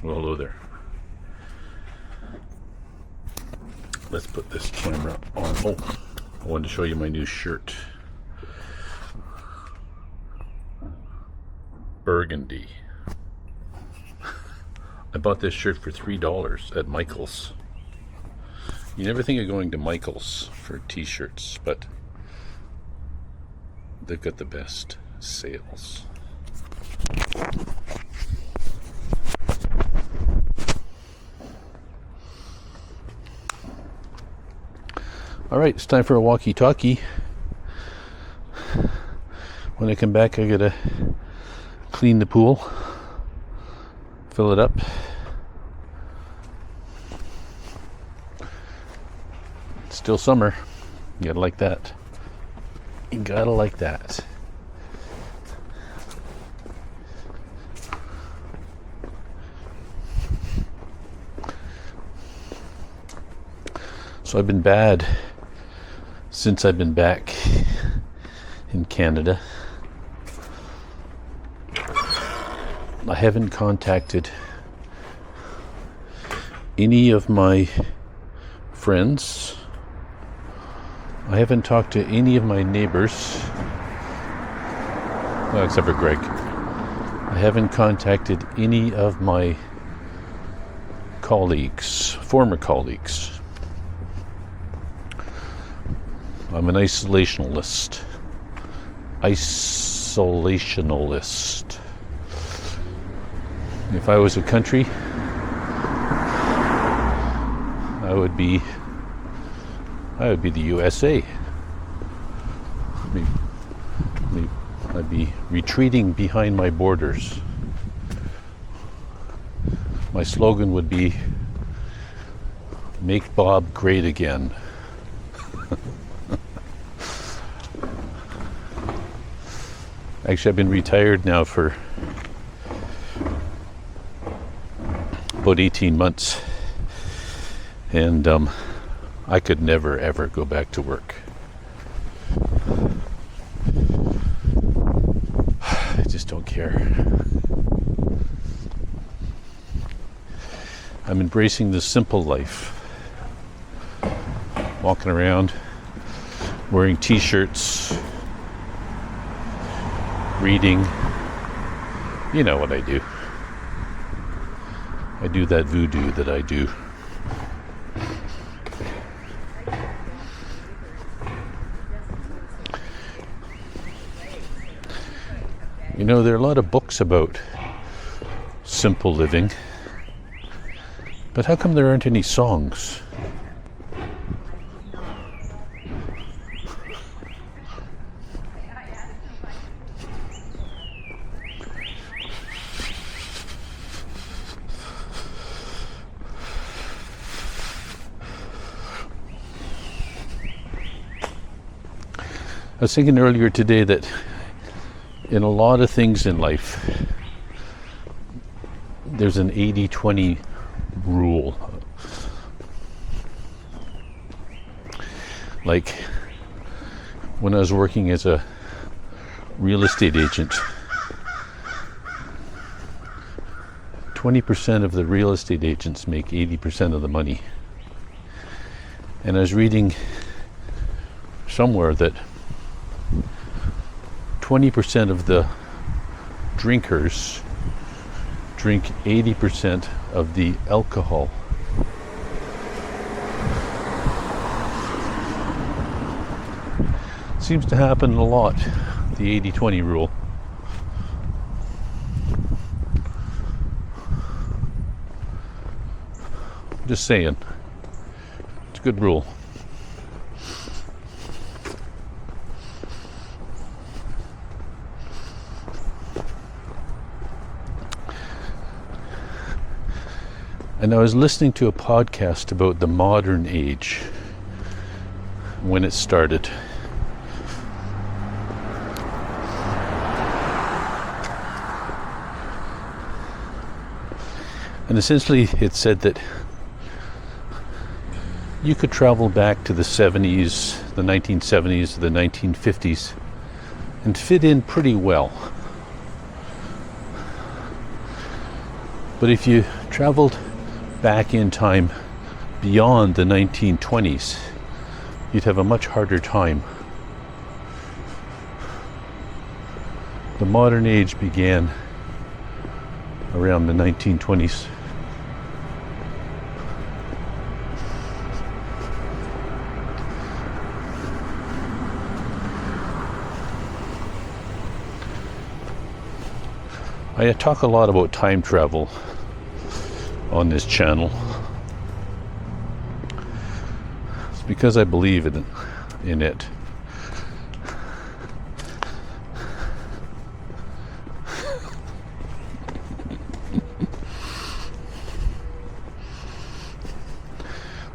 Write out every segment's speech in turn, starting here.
Well, hello there. Let's put this camera on. Oh, I wanted to show you my new shirt. Burgundy. I bought this shirt for $3 at Michael's. You never think of going to Michael's for t-shirts, but they've got the best sales. All right, it's time for a walkie-talkie. When I come back, I gotta clean the pool, fill it up. It's still summer. You gotta like that. You gotta like that. So I've been bad since I've been back in Canada. I haven't contacted any of my friends. I haven't talked to any of my neighbors, well, except for Greg. I haven't contacted any of my colleagues, former colleagues. I'm an isolationalist. Isolationalist. If I was a country, I would be the USA. I'd be retreating behind my borders. My slogan would be, "Make Bob great again." Actually, I've been retired now for about 18 months, and I could never ever go back to work. I just don't care. I'm embracing the simple life. Walking around, wearing t-shirts, reading. You know what I do. I do that voodoo that I do. You know, there are a lot of books about simple living, but how come there aren't any songs? I was thinking earlier today that in a lot of things in life, there's an 80-20 rule. Like when I was working as a real estate agent, 20% of the real estate agents make 80% of the money. And I was reading somewhere that 20% of the drinkers drink 80% of the alcohol. Seems to happen a lot, the 80-20 rule. Just saying. It's a good rule. And I was listening to a podcast about the modern age when it started. And essentially it said that you could travel back to the 70s, the 1970s, the 1950s, and fit in pretty well. But if you traveled back in time beyond the 1920s, you'd have a much harder time. The modern age began around the 1920s. I talk a lot about time travel on this channel. It's because I believe in it.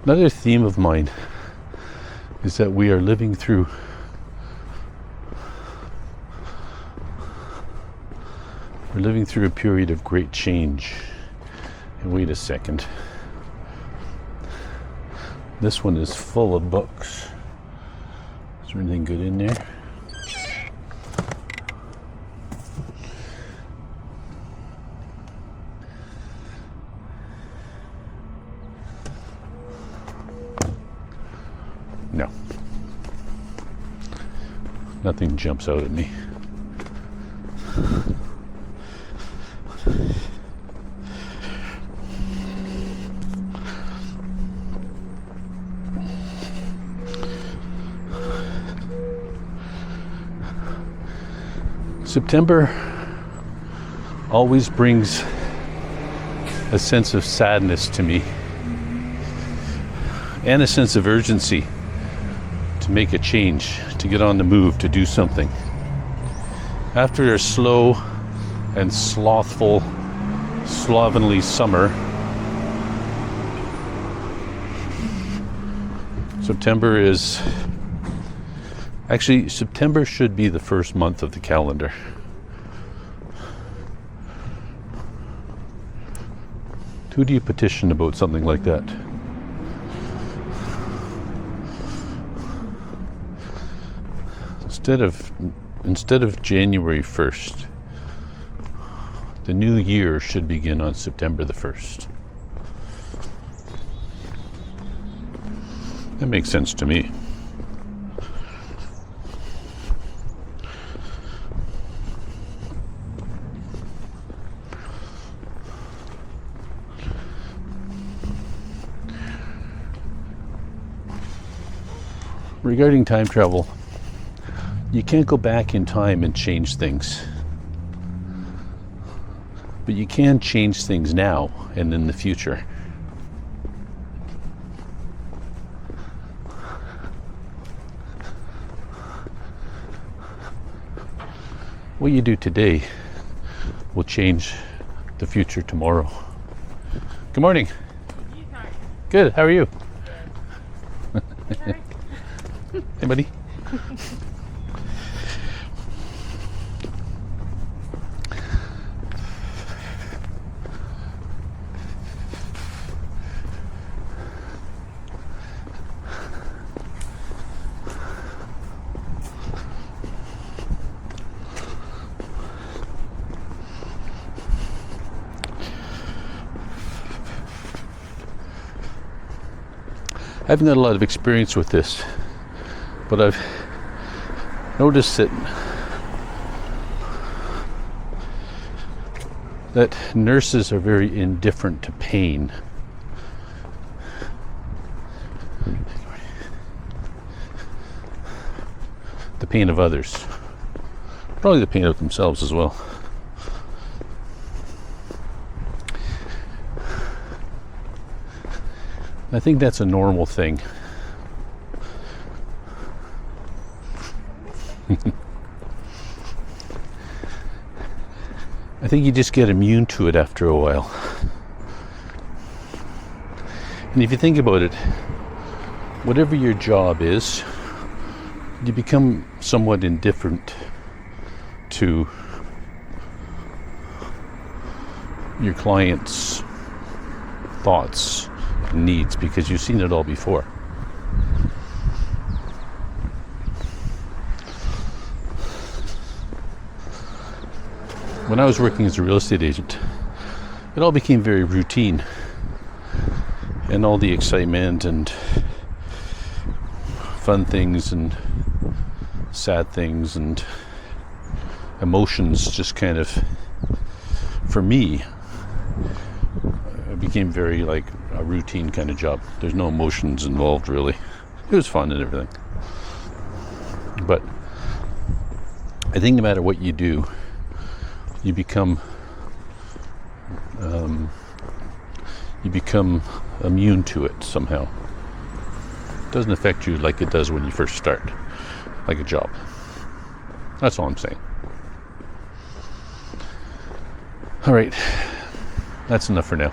Another theme of mine is that we are living through a period of great change. And wait a second. This one is full of books. Is there anything good in there? No. Nothing jumps out at me. September always brings a sense of sadness to me and a sense of urgency to make a change, to get on the move, to do something. After a slow and slothful, slovenly summer, September should be the first month of the calendar. Who do you petition about something like that? Instead of January 1st, the new year should begin on September the 1st. That makes sense to me. Regarding time travel, you can't go back in time and change things. But you can change things now and in the future. What you do today will change the future tomorrow. Good morning. Good, how are you? Hey, buddy. I haven't got a lot of experience with this, but I've noticed that nurses are very indifferent to pain. The pain of others. Probably the pain of themselves as well. I think that's a normal thing. I think you just get immune to it after a while. And if you think about it, whatever your job is, you become somewhat indifferent to your client's thoughts and needs because you've seen it all before. When I was working as a real estate agent, it all became very routine. And all the excitement and fun things and sad things and emotions just kind of, for me, it became very like a routine kind of job. There's no emotions involved really. It was fun and everything. But I think no matter what you do, you become immune to it somehow. It doesn't affect you like it does when you first start, like a job. That's all I'm saying. All right, that's enough for now.